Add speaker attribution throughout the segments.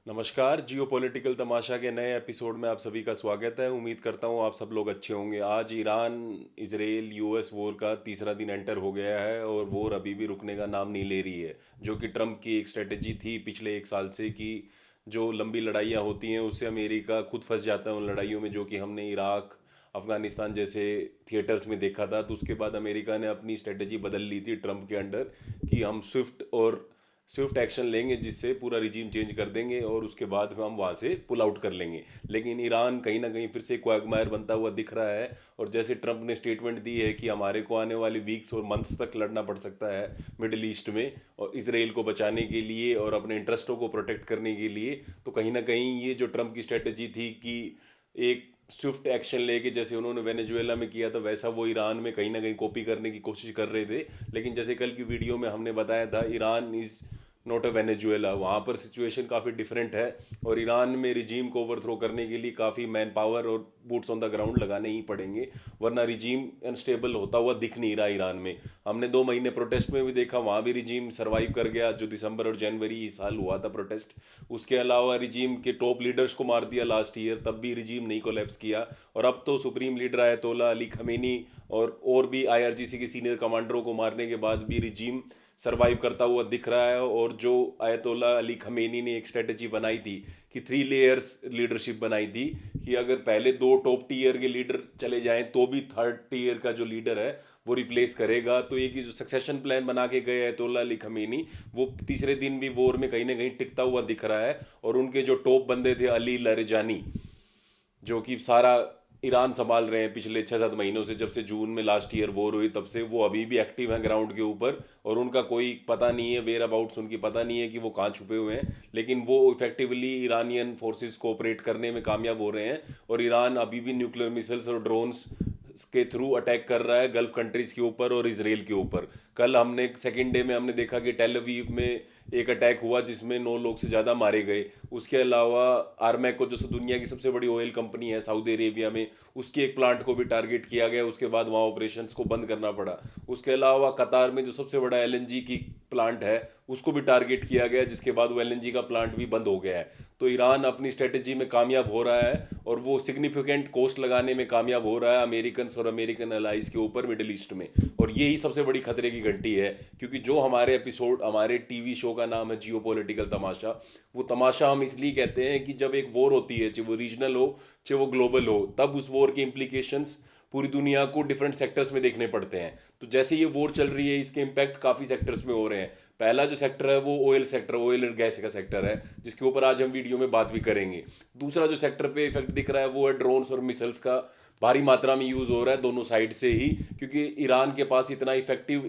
Speaker 1: नमस्कार। जियोपॉलिटिकल तमाशा के नए एपिसोड में आप सभी का स्वागत है। उम्मीद करता हूँ आप सब लोग अच्छे होंगे। आज ईरान इसराइल यूएस वॉर का तीसरा दिन एंटर हो गया है और वॉर अभी भी रुकने का नाम नहीं ले रही है, जो कि ट्रम्प की एक स्ट्रेटेजी थी पिछले एक साल से कि जो लंबी लड़ाइयाँ होती हैं उससे अमेरिका खुद फंस जाता है उन लड़ाइयों में, जो कि हमने इराक अफगानिस्तान जैसे थिएटर्स में देखा था। तो उसके बाद अमेरिका ने अपनी स्ट्रेटेजी बदल ली थी ट्रम्प के अंडर कि हम स्विफ्ट एक्शन लेंगे जिससे पूरा रिजीम चेंज कर देंगे और उसके बाद हम वहाँ से पुल आउट कर लेंगे। लेकिन ईरान कहीं ना कहीं फिर से क्वागमायर बनता हुआ दिख रहा है और जैसे ट्रम्प ने स्टेटमेंट दी है कि हमारे को आने वाले वीक्स और मंथ्स तक लड़ना पड़ सकता है मिडिल ईस्ट में और इसराइल को बचाने के लिए और अपने इंटरेस्टों को प्रोटेक्ट करने के लिए। तो कहीं ना कहीं ये जो ट्रम्प की स्ट्रेटेजी थी कि एक स्विफ्ट एक्शन लेके जैसे उन्होंने वेनेजुएला में किया था वैसा वो ईरान में कहीं ना कहीं कॉपी करने की कोशिश कर रहे थे। लेकिन जैसे कल की वीडियो में हमने बताया था, Iran is not a Venezuela, वहाँ पर सिचुएशन काफ़ी डिफरेंट है और ईरान में रिजीम को ओवरथ्रो करने के लिए काफ़ी मैन पावर और बूट्स ऑन द ग्राउंड लगाने ही पड़ेंगे, वरना रिजीम अनस्टेबल होता हुआ दिख नहीं रहा ईरान में। हमने 2 महीने प्रोटेस्ट में भी देखा, वहाँ भी रिजीम सर्वाइव कर गया, जो दिसंबर और जनवरी इस साल हुआ था प्रोटेस्ट। उसके अलावा रिजीम के टॉप लीडर्स को मार दिया लास्ट ईयर, तब भी रिजीम नहीं कोलैप्स किया। और अब तो सुप्रीम लीडर आयतोला अली खमेनी और भी आईआरजीसी के सीनियर कमांडरों को मारने के बाद भी रिजीम सरवाइव करता हुआ दिख रहा है। और जो आयतोल्ला अली खमेनी ने एक स्ट्रेटेजी बनाई थी कि 3 लेयर्स लीडरशिप बनाई थी कि अगर पहले 2 टॉप टीयर के लीडर चले जाएं तो भी थर्ड टीयर का जो लीडर है वो रिप्लेस करेगा। तो एक जो सक्सेशन प्लान बना के गए आयतोल्ला अली खमेनी, वो तीसरे दिन भी वॉर में कहीं ना कहीं टिकता हुआ दिख रहा है। और उनके जो टॉप बंदे थे अली लरजानी, जो कि सारा ईरान संभाल रहे हैं पिछले 6-7 महीनों से, जब से जून में लास्ट ईयर वॉर हुई तब से वो अभी भी एक्टिव हैं ग्राउंड के ऊपर। और उनका कोई पता नहीं है, वेयर अबाउट्स उनकी पता नहीं है कि वो कहाँ छुपे हुए हैं, लेकिन वो इफेक्टिवली ईरानियन फोर्सेस को ऑपरेट करने में कामयाब हो रहे हैं। और ईरान अभी भी न्यूक्लियर मिसाइल्स और ड्रोन्स के थ्रू अटैक कर रहा है गल्फ कंट्रीज के ऊपर और इसराइल के ऊपर। कल हमने सेकेंड डे में हमने देखा कि टेल अवीव में एक अटैक हुआ जिसमें 9 लोग से ज़्यादा मारे गए। उसके अलावा आरमैको जो दुनिया की सबसे बड़ी ऑयल कंपनी है सऊदी अरेबिया में, उसके एक प्लांट को भी टारगेट किया गया, उसके बाद वहाँ ऑपरेशंस को बंद करना पड़ा। उसके अलावा कतार में जो सबसे बड़ा एलएनजी की प्लांट है उसको भी टारगेट किया गया, जिसके बाद वो एलएनजी का प्लांट भी बंद हो गया है। तो ईरान अपनी स्ट्रेटेजी में कामयाब हो रहा है और वो सिग्निफिकेंट कॉस्ट लगाने में कामयाब हो रहा है अमेरिकन और अमेरिकन अलाइज के ऊपर मिडिल ईस्ट में। और यही सबसे बड़ी खतरे की घंटी है, क्योंकि जो हमारे एपिसोड, हमारे टीवी शो का नाम है जियो पॉलिटिकल तमाशा, वो तमाशा हम इसलिए कहते हैं कि जब एक वॉर होती है, चाहे वो रीजनल हो चाहे वो ग्लोबल हो, तब उस वॉर के इम्प्लीकेशंस पूरी दुनिया को डिफरेंट सेक्टर्स में देखने पड़ते हैं। तो जैसे ये वॉर चल रही है इसके इम्पैक्ट काफ़ी सेक्टर्स में हो रहे हैं। पहला जो सेक्टर है वो ऑयल सेक्टर, ऑयल और गैस का सेक्टर है, जिसके ऊपर आज हम वीडियो में बात भी करेंगे। दूसरा जो सेक्टर पे इफेक्ट दिख रहा है वो है ड्रोन्स और मिसाइल्स का भारी मात्रा में यूज़ हो रहा है दोनों साइड से ही, क्योंकि ईरान के पास इतना इफेक्टिव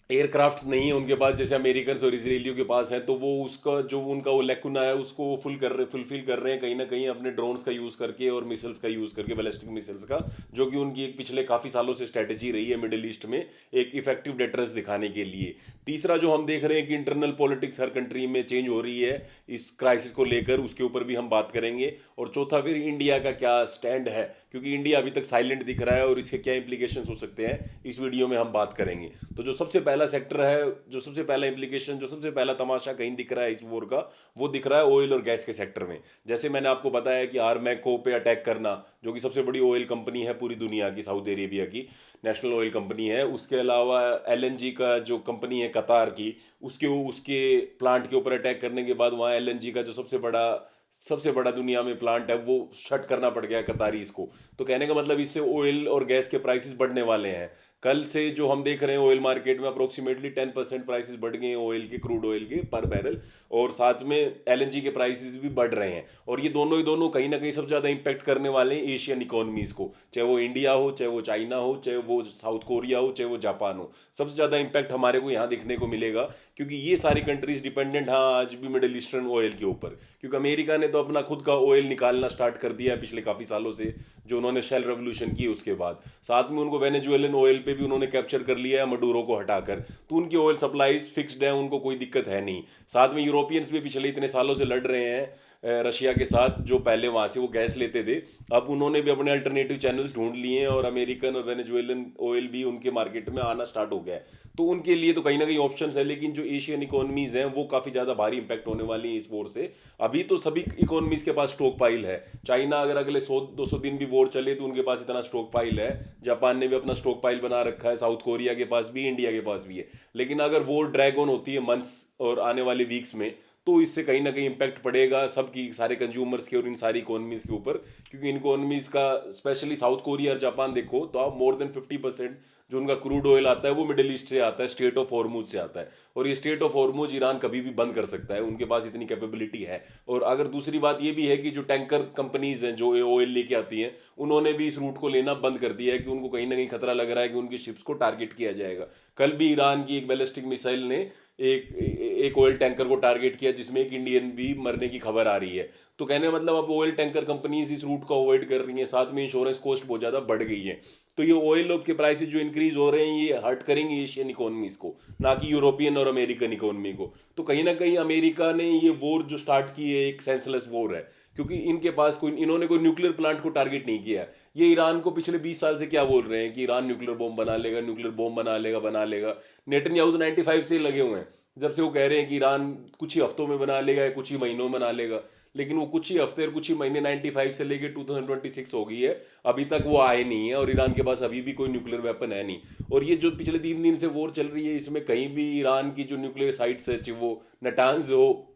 Speaker 1: एयरक्राफ्ट नहीं है उनके पास जैसे अमेरिकन और इसराइलियों के पास है। तो वो उसका जो उनका वो लेकुना है उसको फुलफिल कर रहे हैं कहीं ना कहीं अपने ड्रोन्स का यूज़ करके और मिसाइल्स का यूज़ करके, बैलिस्टिक मिसाइल्स का, जो कि उनकी एक पिछले काफ़ी सालों से स्ट्रेटेजी रही है मिडिल ईस्ट में एक इफेक्टिव डेटरेंस दिखाने के लिए। तीसरा जो हम देख रहे हैं कि इंटरनल पॉलिटिक्स हर कंट्री में चेंज हो रही है इस क्राइसिस को लेकर, उसके ऊपर भी हम बात करेंगे। और चौथा फिर इंडिया का क्या स्टैंड है, क्योंकि इंडिया अभी तक साइलेंट दिख रहा है और इसके क्या इंप्लीकेशंस हो सकते हैं इस वीडियो में हम बात करेंगे। तो जो सबसे पहला सेक्टर है, जो सबसे पहला इंप्लीकेशन, जो सबसे पहला तमाशा कहीं दिख रहा है इस वॉर का, वो दिख रहा है ऑयल और गैस के सेक्टर में। जैसे मैंने आपको बताया कि आरमैको पे अटैक करना, जो कि सबसे बड़ी ऑयल कंपनी है पूरी दुनिया की, सऊदी अरेबिया की नेशनल ऑयल कंपनी है। उसके अलावा एलएनजी का जो कंपनी है कतार की, उसके उसके प्लांट के ऊपर अटैक करने के बाद वहाँ एलएनजी का जो सबसे बड़ा दुनिया में प्लांट है वो शट करना पड़ गया कतारीज को। तो कहने का मतलब इससे ऑयल और गैस के प्राइसेस बढ़ने वाले हैं। कल से जो हम देख रहे हैं ऑयल मार्केट में अप्रोक्सीमेटली 10% प्राइसेस बढ़ गए हैं ऑयल के, क्रूड ऑयल के पर बैरल, और साथ में एलएनजी के प्राइसेस भी बढ़ रहे हैं। और ये दोनों ही दोनों कहीं ना कहीं सबसे ज़्यादा इंपैक्ट करने वाले हैं एशियन इकोनॉमीज़ को, चाहे वो इंडिया हो, चाहे वो चाइना हो, चाहे वो साउथ कोरिया हो, चाहे वो जापान हो। सबसे ज़्यादा इंपैक्ट हमारे को यहाँ देखने को मिलेगा, क्योंकि ये सारी कंट्रीज डिपेंडेंट हाँ आज भी मिडिल ईस्टर्न ऑयल के ऊपर, क्योंकि अमेरिका ने तो अपना खुद का ऑयल निकालना स्टार्ट कर दिया है पिछले काफ़ी सालों से, जो उन्होंने शेल रेवोल्यूशन की उसके बाद। साथ में उनको वेनेजुएलन ऑयल पे भी उन्होंने कैप्चर कर लिया है मडूरो को हटाकर, तो उनकी ऑयल सप्लाईज फिक्स्ड है, उनको कोई दिक्कत है नहीं। साथ में यूरोपियंस भी पिछले इतने सालों से लड़ रहे हैं रशिया के साथ, जो पहले वहाँ से वो गैस लेते थे, अब उन्होंने भी अपने अल्टरनेटिव चैनल्स ढूंढ लिए हैं और अमेरिकन और वेनेजुएलन ऑयल भी उनके मार्केट में आना स्टार्ट हो गया है। तो उनके लिए तो कहीं ना कहीं ऑप्शंस है, लेकिन जो एशियन इकोनॉमीज हैं वो काफ़ी ज़्यादा भारी इंपैक्ट होने वाली हैं इस वॉर से। अभी तो सभी इकोनॉमीज के पास स्टॉक पाइल है। चाइना अगर अगले 100-200 दिन भी वॉर चले तो उनके पास इतना स्टॉक पाइल है। जापान ने भी अपना स्टॉक पाइल बना रखा है, साउथ कोरिया के पास भी, इंडिया के पास भी है। लेकिन अगर वॉर ड्रैग ऑन होती है मंथ्स और आने वाले वीक्स में, तो इससे कहीं ना कहीं इम्पैक्ट पड़ेगा सबकी, सारे कंज्यूमर्स के और इन सारी इकोनॉमीज के ऊपर। क्योंकि इन इकोनॉमीज का, स्पेशली साउथ कोरिया और जापान देखो तो आप मोर देन 50% जो उनका क्रूड ऑयल आता है वो मिडिल ईस्ट से आता है, स्टेट ऑफ हॉर्मुज से आता है। और ये स्टेट ऑफ हॉर्मुज ईरान कभी भी बंद कर सकता है, उनके पास इतनी कैपेबिलिटी है। और अगर दूसरी बात ये भी है कि जो टैंकर कंपनीज हैं जो ऑयल लेके आती हैं, उन्होंने भी इस रूट को लेना बंद कर दिया है कि उनको कहीं ना कहीं खतरा लग रहा है कि उनकी शिप्स को टारगेट किया जाएगा। कल भी ईरान की एक बैलिस्टिक मिसाइल ने एक ऑयल टैंकर को टारगेट किया, जिसमें एक इंडियन भी मरने की खबर आ रही है। तो कहने का मतलब अब ऑयल टैंकर कंपनीज इस रूट को अवॉइड कर रही हैं, साथ में इंश्योरेंस कॉस्ट बहुत ज़्यादा बढ़ गई है। तो ये ऑयल के प्राइसेस जो इंक्रीज हो रहे हैं ये हर्ट करेंगे एशियन इकोनॉमीज को, ना कि यूरोपियन और अमेरिकन इकोनॉमी को। तो कहीं ना कहीं अमेरिका ने ये वॉर जो स्टार्ट की है एक सेंसलेस वॉर है, क्योंकि इनके पास कोई, इन्होंने कोई न्यूक्लियर प्लांट को टारगेट नहीं किया। ये ईरान को पिछले 20 साल से क्या बोल रहे हैं कि ईरान न्यूक्लियर बॉम्ब बना लेगा, न्यूक्लियर बॉम्ब बना लेगा। नेतन्याहू तो 95 से लगे हुए हैं, जब से वो कह रहे हैं कि ईरान कुछ ही हफ्तों में बना लेगा या कुछ ही महीनों में बना लेगा। लेकिन वो कुछ ही हफ्ते और कुछ ही महीने 95 से लेके 2026 हो गई है, अभी तक वो आए नहीं है। और ईरान के पास अभी भी कोई न्यूक्लियर वेपन है नहीं। और ये जो पिछले 3 दिन से वॉर चल रही है, इसमें कहीं भी ईरान की जो न्यूक्लियर साइट्स है, चाहे वो नटांज हो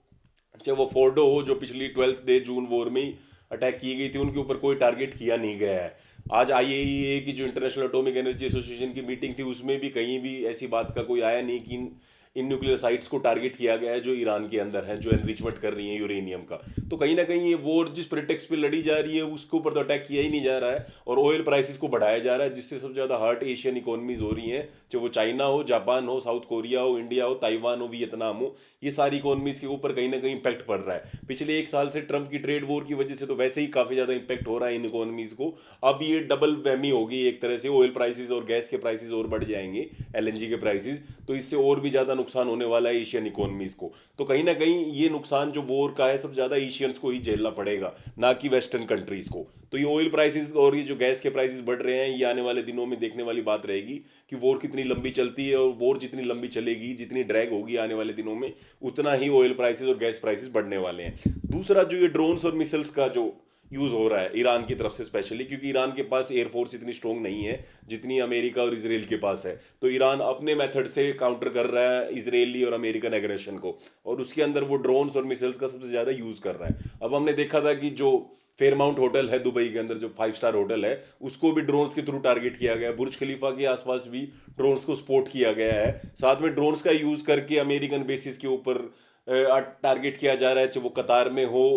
Speaker 1: चाहे वो फोर्डो हो, जो पिछली 12th डे जून वॉर में अटैक की गई थी, उनके ऊपर कोई टारगेट किया नहीं गया है। आज आईएईए की जो इंटरनेशनल एटॉमिक एनर्जी एसोसिएशन की मीटिंग थी, उसमें भी कहीं भी ऐसी बात का कोई आया नहीं कि इन न्यूक्लियर साइट्स को टारगेट किया गया है जो ईरान के अंदर है, जो एनरिचमेंट कर रही है यूरेनियम का। तो कहीं ना कहीं ये वॉर जिस प्रिटेक्स्ट पे लड़ी जा रही है उसके ऊपर तो अटैक किया ही नहीं जा रहा है, और ऑयल प्राइसेस को बढ़ाया जा रहा है, जिससे सबसे ज्यादा हर्ट एशियन इकोनॉमीज हो रही हैं, चाहे वो चाइना हो, जापान हो, साउथ कोरिया हो, इंडिया हो, ताइवान हो, वियतनाम हो। ये सारी इकोनॉमीज के ऊपर कहीं ना कहीं इंपैक्ट पड़ रहा है। पिछले 1 साल से ट्रंप की ट्रेड वॉर की वजह से तो वैसे ही काफी ज्यादा इंपैक्ट हो रहा है इन इकोनॉमीज को। अब ये डबल वहमी होगी एक तरह से, ऑयल प्राइसेस और गैस के प्राइसेस और बढ़ जाएंगे, एलएनजी के प्राइसेस, तो इससे और भी ज्यादा नुकसान होने वाला है एशियन इकोनॉमीज को। तो कहीं ना कहीं ये नुकसान जो वॉर का है सबसे ज्यादा एशियंस को ही झेलना पड़ेगा, ना कि वेस्टर्न कंट्रीज को। तो ये ऑयल प्राइसेस और ये जो गैस के प्राइसेस बढ़ रहे हैं, ये आने वाले दिनों में देखने वाली बात रहेगी कि वॉर कितनी लंबी चलती है। और वॉर जितनी लंबी चलेगी, जितनी ड्रैग होगी आने वाले दिनों में, उतना ही ऑयल प्राइसेस और गैस प्राइसेस बढ़ने वाले हैं। दूसरा, जो ये ड्रोन्स और मिसाइल्स का जो यूज हो रहा है ईरान की तरफ से स्पेशली, क्योंकि ईरान के पास एयरफोर्स इतनी स्ट्रोंग नहीं है जितनी अमेरिका और इसराइल के पास है। तो ईरान अपने मेथड से काउंटर कर रहा है इसराइली और अमेरिकन एग्रेशन को, और उसके अंदर वो ड्रोन्स और मिसाइल्स का सबसे ज्यादा यूज कर रहा है। अब हमने देखा था कि जो फेयरमाउंट होटल है दुबई के अंदर, जो 5 स्टार होटल है, उसको भी ड्रोन्स के थ्रू टारगेट किया गया है। बुर्ज खलीफा के आसपास भी ड्रोन्स को स्पॉट किया गया है। साथ में ड्रोन्स का यूज करके अमेरिकन बेसिस के ऊपर टारगेट किया जा रहा है, चाहे वो कतार में हो,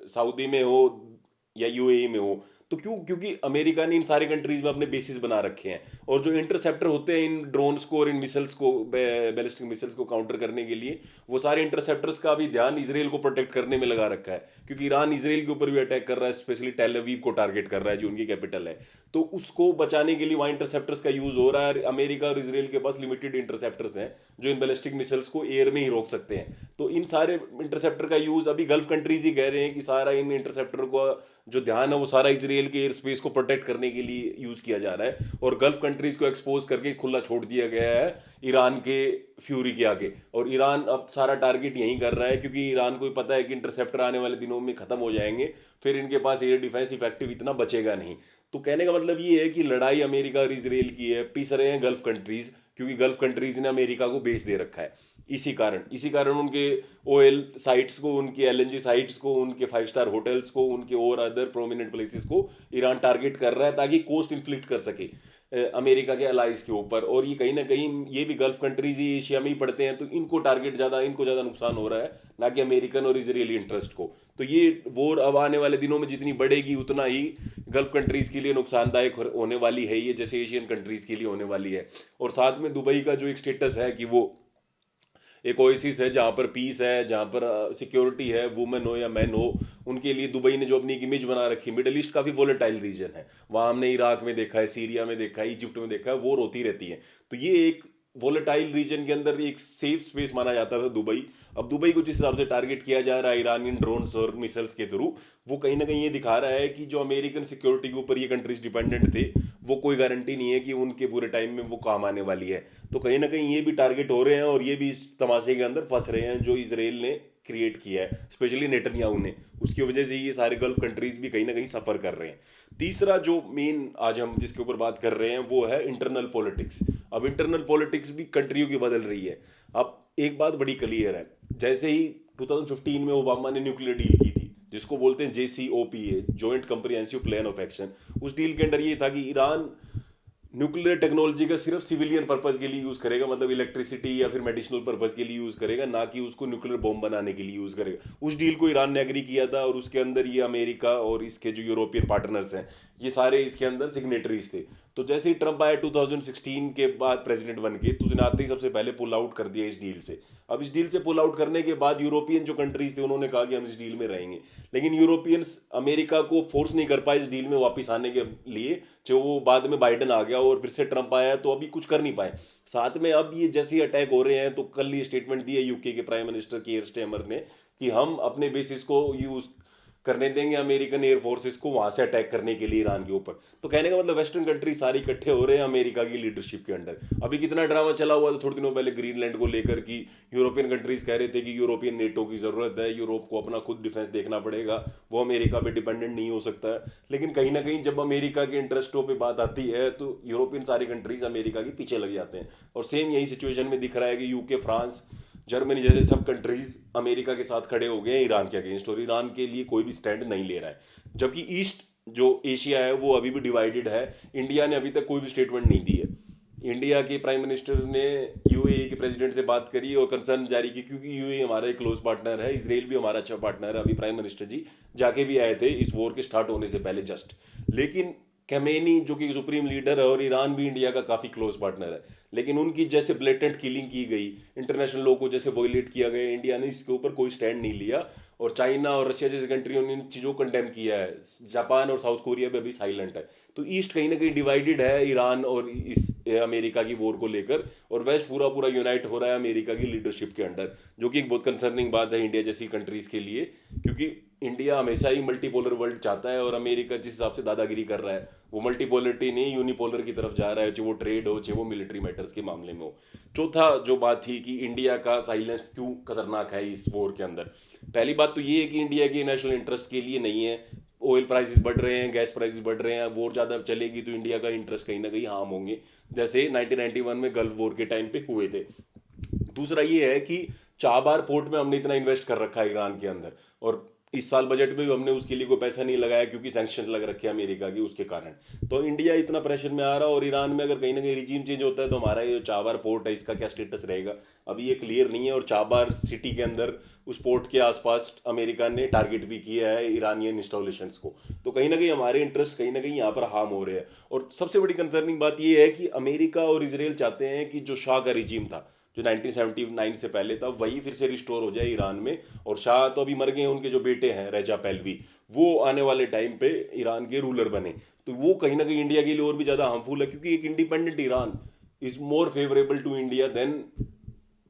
Speaker 1: सऊदी में हो या यूएई में हो। तो क्योंकि अमेरिका ने इन सारे कंट्रीज में अपने बेसिस बना रखे हैं, और जो इंटरसेप्टर होते हैं इन ड्रोन्स को और इन मिसाइल्स को, बैलिस्टिक मिसाइल्स को काउंटर करने के लिए, वो सारे इंटरसेप्टर्स का भी ध्यान इसराइल को प्रोटेक्ट करने में लगा रखा है। क्योंकि ईरान इसराइल के ऊपर भी अटैक कर रहा है, स्पेशली टेल अवीव को टारगेट कर रहा है जो उनकी कैपिटल है। तो उसको बचाने के लिए वहाँ इंटरसेप्टर्स का यूज हो रहा है। अमेरिका और इसराइल के पास लिमिटेड इंटरसेप्टर्स हैं जो इन बैलिस्टिक मिसाइल्स को एयर में ही रोक सकते हैं। तो इन सारे इंटरसेप्टर का यूज अभी गल्फ कंट्रीज ही कह रहे हैं कि सारा इन इंटरसेप्टर को जो ध्यान है वो सारा इसराइल के एयर स्पेस को प्रोटेक्ट करने के लिए यूज किया जा रहा है, और गल्फ कंट्रीज को एक्सपोज करके खुला छोड़ दिया गया है ईरान के फ्यूरी के आगे। और ईरान अब सारा टारगेट यही कर रहा है, क्योंकि ईरान को पता है कि इंटरसेप्टर आने वाले दिनों में खत्म हो जाएंगे, फिर इनके पास एयर डिफेंस इफेक्टिव इतना बचेगा नहीं। तो कहने का मतलब ये है कि लड़ाई अमेरिका और इसराइल की है, पीस रहे हैं गल्फ कंट्रीज, क्योंकि गल्फ कंट्रीज ने अमेरिका को बेच दे रखा है। इसी कारण उनके ऑयल साइट्स को, उनके एलएनजी साइट्स को, उनके 5 स्टार होटल्स को, उनके और अदर प्रोमिनेंट प्लेसेस को ईरान टारगेट कर रहा है, ताकि कोस्ट इन्फ्लिक्ट कर सके अमेरिका के अलाइज के ऊपर। और ये कहीं ना कहीं ये भी गल्फ कंट्रीज ही एशिया में ही पड़ते हैं, तो इनको ज़्यादा नुकसान हो रहा है, ना कि अमेरिकन और इसराइली इंटरेस्ट को। तो ये वॉर अब आने वाले दिनों में जितनी बढ़ेगी उतना ही गल्फ कंट्रीज के लिए नुकसानदायक होने वाली है, ये जैसे एशियन कंट्रीज के लिए होने वाली है। और साथ में दुबई का जो एक स्टेटस है कि वो एक ओएसिस है जहाँ पर पीस है, जहाँ पर सिक्योरिटी है, वुमेन हो या मैन हो, उनके लिए दुबई ने जो अपनी एक इमेज बना रखी है। मिडल ईस्ट काफ़ी वोलेटाइल रीजन है, वहाँ हमने इराक में देखा है, सीरिया में देखा है, इजिप्ट में देखा है, वॉर होती रहती है। तो ये एक वोलेटाइल रीजन के अंदर एक सेफ स्पेस माना जाता था दुबई। अब दुबई को जिस हिसाब से टारगेट किया जा रहा है ईरानियन ड्रोन्स और मिसाइल्स के थ्रू, वो कहीं ना कहीं ये दिखा रहा है कि जो अमेरिकन सिक्योरिटी के ऊपर ये कंट्रीज डिपेंडेंट थे, वो कोई गारंटी नहीं है कि उनके पूरे टाइम में वो काम आने वाली है। तो कहीं ना कहीं ये भी टारगेट हो रहे हैं और ये भी इस तमाशे के अंदर फंस रहे हैं जो इसराइल ने क्रिएट किया है, स्पेशली नेतन्याहू ने। उसकी वजह से ये सारे गल्फ कंट्रीज भी कहीं ना कहीं सफर कर रहे हैं। तीसरा जो मेन आज हम जिसके ऊपर बात कर रहे हैं वो है इंटरनल पॉलिटिक्स। अब इंटरनल पॉलिटिक्स भी कंट्रियों की बदल रही है। अब एक बात बड़ी क्लियर है, जैसे ही 2015 में ओबामा ने न्यूक्लियर डील की थी, जिसको बोलते हैं JCPOA, joint comprehensive plan of action, उस डील के अंदर ये था कि ईरान न्यूक्लियर टेक्नोलॉजी का सिर्फ सिविलियन पर्पस के लिए यूज करेगा, मतलब इलेक्ट्रिसिटी या फिर मेडिसिनल पर्पस के लिए यूज करेगा, ना कि उसको न्यूक्लियर बॉम्ब बनाने के लिए यूज करेगा। उस डील को ईरान ने एग्री किया था और उसके अंदर ये अमेरिका और इसके जो यूरोपियन पार्टनर्स हैं, ये सारे इसके अंदर सिग्नेटरीज थे। तो जैसे ही ट्रंप आया 2016 के बाद प्रेसिडेंट बन के, तो उसने आते ही सबसे पहले पुल आउट कर दिया इस डील से। अब इस डील से पुल आउट करने के बाद यूरोपियन जो कंट्रीज थे उन्होंने कहा कि हम इस डील में रहेंगे, लेकिन यूरोपियंस अमेरिका को फोर्स नहीं कर पाए इस डील में वापस आने के लिए। जो वो बाद में बाइडन आ गया और फिर से ट्रंप आया तो अभी कुछ कर नहीं पाए। साथ में अब ये जैसे ही अटैक हो रहे हैं, तो कल ये स्टेटमेंट दी है यूके के प्राइम मिनिस्टर कीयर स्टेमर ने कि हम अपने बेसिस को यूज करने देंगे अमेरिकन एयर फोर्सेस को वहां से अटैक करने के लिए ईरान के ऊपर। तो कहने का मतलब वेस्टर्न कंट्री सारी इकट्ठे हो रहे हैं अमेरिका की लीडरशिप के अंडर। अभी कितना ड्रामा चला हुआ था थोड़े दिनों पहले ग्रीनलैंड को लेकर, कि यूरोपियन कंट्रीज कह रहे थे कि यूरोपियन नेटो की जरूरत है, यूरोप को अपना खुद डिफेंस देखना पड़ेगा, वो अमेरिका पे डिपेंडेंट नहीं हो सकता है। लेकिन कहीं ना कहीं जब अमेरिका के इंटरेस्टों पर बात आती है तो यूरोपियन सारी कंट्रीज अमेरिका के पीछे लग जाते हैं। और सेम यही सिचुएशन में दिख रहा है कि यूके, फ्रांस, जर्मनी जैसे सब कंट्रीज अमेरिका के साथ खड़े हो गए हैं ईरान के अगेंस्ट, और ईरान के लिए कोई भी स्टैंड नहीं ले रहा है। जबकि ईस्ट जो एशिया है वो अभी भी डिवाइडेड है। इंडिया ने अभी तक कोई भी स्टेटमेंट नहीं दी है। इंडिया के प्राइम मिनिस्टर ने यूएई के प्रेसिडेंट से बात करी और कंसर्न जारी की, क्योंकि यूएई हमारा एक क्लोज पार्टनर है, इसराइल भी हमारा अच्छा पार्टनर है। अभी प्राइम मिनिस्टर जी जाके भी आए थे इस वॉर के स्टार्ट होने से पहले जस्ट। लेकिन खमेनी जो कि सुप्रीम लीडर है, और ईरान भी इंडिया का काफी क्लोज पार्टनर है, लेकिन उनकी जैसे ब्लेटेंट किलिंग की गई, इंटरनेशनल लॉ को जैसे वॉयलेट किया गया, इंडिया ने इसके ऊपर कोई स्टैंड नहीं लिया। और चाइना और रशिया जैसे कंट्रियों ने इन चीज़ों को कंडेम किया है। जापान और साउथ कोरिया भी अभी साइलेंट है। तो ईस्ट कहीं ना कहीं डिवाइडेड है ईरान और इस अमेरिका की वॉर को लेकर, और वेस्ट पूरा पूरा यूनाइट हो रहा है अमेरिका की लीडरशिप के अंडर, जो कि एक बहुत कंसर्निंग बात है इंडिया जैसी कंट्रीज के लिए। क्योंकि इंडिया हमेशा ही मल्टीपोलर वर्ल्ड चाहता है, और अमेरिका जिस हिसाब से दादागिरी कर रहा है वो मल्टीपोलरिटी नहीं, यूनिपोलर की तरफ जा रहा है, चाहे वो ट्रेड हो चाहे वो मिलिट्री मैटर्स के मामले में हो। चौथा जो बात थी कि इंडिया का साइलेंस क्यों खतरनाक है इस वॉर के अंदर, पहली बात तो ये है कि इंडिया के नेशनल इंटरेस्ट के लिए नहीं है। ऑयल प्राइसेस बढ़ रहे हैं, गैस प्राइसेस बढ़ रहे हैं, वॉर ज़्यादा चलेगी तो इंडिया का इंटरेस्ट कहीं ना कहीं हार्म होंगे, जैसे 1991 में गल्फ वॉर के टाइम पे हुए थे। दूसरा ये है कि चाबार पोर्ट में हमने इतना इन्वेस्ट कर रखा है ईरान के अंदर, और इस साल बजट में भी हमने उसके लिए कोई पैसा नहीं लगाया क्योंकि सैंक्शन लग रखे हैं अमेरिका की उसके कारण। तो इंडिया इतना प्रेशर में आ रहा है, और ईरान में अगर कहीं ना कहीं रिजीम चेंज होता है तो हमारा ये चाबार पोर्ट है इसका क्या स्टेटस रहेगा, अभी ये क्लियर नहीं है। और चाबार सिटी के अंदर उस पोर्ट के आसपास अमेरिका ने टारगेट भी किया है ईरानियन इंस्टॉलेशन को। तो कहीं ना कहीं हमारे इंटरेस्ट कहीं ना कहीं यहाँ पर हार्म हो रहे हैं। और सबसे बड़ी कंसर्निंग बात यह है कि अमेरिका और इसराइल चाहते हैं कि जो शाह का रिजीम था जो 1979 से पहले था, वही फिर से रिस्टोर हो जाए ईरान में। और शाह तो अभी मर गए हैं, उनके जो बेटे हैं रेजा पहलवी, वो आने वाले टाइम पे ईरान के रूलर बने। तो वो कहीं ना कहीं इंडिया के लिए और भी ज़्यादा हार्मफुल है, क्योंकि एक independent Iran is more favourable to India than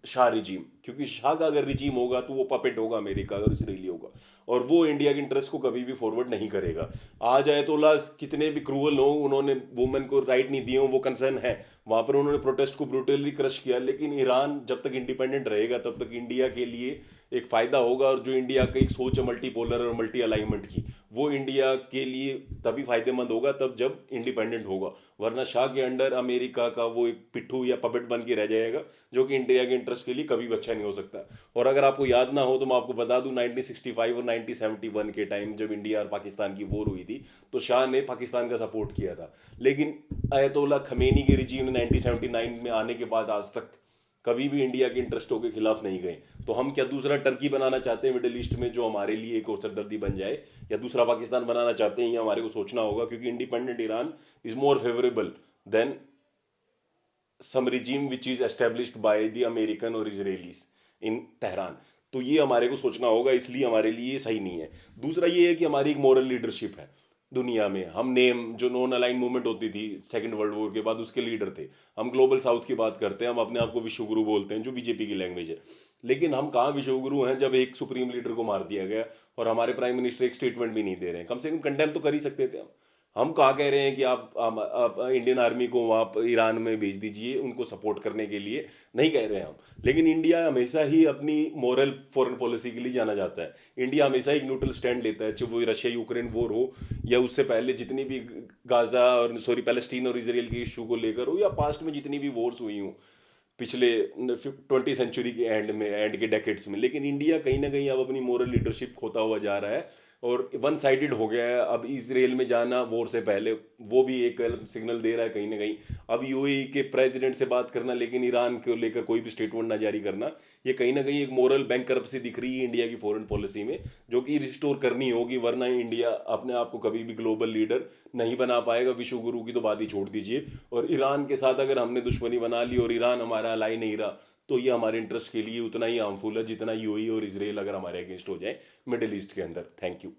Speaker 1: Shah regime. क्योंकि शाह का अगर रिजीम होगा तो वो पपेट होगा अमेरिका और इसराइली होगा, और वो इंडिया के इंटरेस्ट को कभी भी फॉरवर्ड नहीं करेगा। आज आयतोल्लाह कितने भी क्रूअल हो, उन्होंने वुमेन को राइट नहीं दिए हो, वो कंसर्न है, वहां पर उन्होंने प्रोटेस्ट को ब्रूटली क्रश किया। लेकिन ईरान जब तक इंडिपेंडेंट रहेगा तब तक इंडिया के लिए एक फायदा होगा, और जो इंडिया का एक सोच है मल्टीपोलर और मल्टी अलाइनमेंट की, वो इंडिया के लिए तभी फायदेमंद होगा तब जब इंडिपेंडेंट होगा। वरना शाह के अंडर अमेरिका का वो एक पिट्ठू या पपेट बन के रह जाएगा, जो कि इंडिया के इंटरेस्ट के लिए कभी भी अच्छा नहीं हो सकता। और अगर आपको याद ना हो तो मैं आपको बता दूं, 1965 और 1971 के टाइम जब इंडिया और पाकिस्तान की वॉर हुई थी, तो शाह ने पाकिस्तान का सपोर्ट किया था। लेकिन अयतोल्ला खमेनी के रिजीम ने 1979 में आने के बाद आज तक कभी भी इंडिया के इंटरेस्टों के खिलाफ नहीं गए। तो हम क्या दूसरा टर्की बनाना चाहते हैं मिडिल ईस्ट में, जो हमारे लिए एक और सरदर्दी बन जाए, या दूसरा पाकिस्तान बनाना चाहते हैं, ये हमारे को सोचना होगा। क्योंकि independent Iran is more favourable than some regime which is established by the American और इजरायलीज इन तेहरान। तो ये हमारे को सोचना होगा, इसलिए हमारे लिए सही नहीं है। दूसरा ये है कि हमारी एक मॉरल लीडरशिप है। दुनिया में। हम नेम जो नॉन अलाइन मूवमेंट होती थी सेकंड वर्ल्ड वॉर के बाद, उसके लीडर थे। हम ग्लोबल साउथ की बात करते हैं, हम अपने आप को विश्वगुरु बोलते हैं, जो बीजेपी की लैंग्वेज है। लेकिन हम कहाँ विश्वगुरु हैं जब एक सुप्रीम लीडर को मार दिया गया और हमारे प्राइम मिनिस्टर एक स्टेटमेंट भी नहीं दे रहे हैं। कम से कम कंडेम तो कर ही सकते थे हम कहाँ कह रहे हैं कि आप इंडियन आर्मी को वहाँ पर ईरान में भेज दीजिए उनको सपोर्ट करने के लिए, नहीं कह रहे हैं हम। लेकिन इंडिया हमेशा ही अपनी मोरल फॉरेन पॉलिसी के लिए जाना जाता है। इंडिया हमेशा एक न्यूट्रल स्टैंड लेता है, चाहे वो रशिया यूक्रेन वॉर हो, या उससे पहले जितनी भी गाजा और पैलेस्टीन और इसराइल के इशू को लेकर हो, या पास्ट में जितनी भी वॉर्स हुई हूँ पिछले 20 सेंचुरी के एंड के डेकेड्स में। लेकिन इंडिया कहीं ना कहीं अब अपनी मोरल लीडरशिप खोता हुआ जा रहा है और वन साइडेड हो गया है। अब इसराइल में जाना वॉर से पहले वो भी एक सिग्नल दे रहा है कहीं ना कहीं। अब यूएई के प्रेसिडेंट से बात करना लेकिन ईरान को लेकर कोई भी स्टेटमेंट ना जारी करना, ये कहीं ना कहीं एक मोरल बैंकरप्सी दिख रही है इंडिया की फॉरेन पॉलिसी में, जो कि रिस्टोर करनी होगी, वरना इंडिया अपने आप को कभी भी ग्लोबल लीडर नहीं बना पाएगा। विश्व गुरु की तो बात ही छोड़ दीजिए। और ईरान के साथ अगर हमने दुश्मनी बना ली और ईरान हमारा अलाई नहीं रहा, तो ये हमारे इंटरेस्ट के लिए उतना ही हार्मफुल है जितना यूएई और इसराइल अगर हमारे अगेंस्ट हो जाए मिडिल ईस्ट के अंदर। Thank you.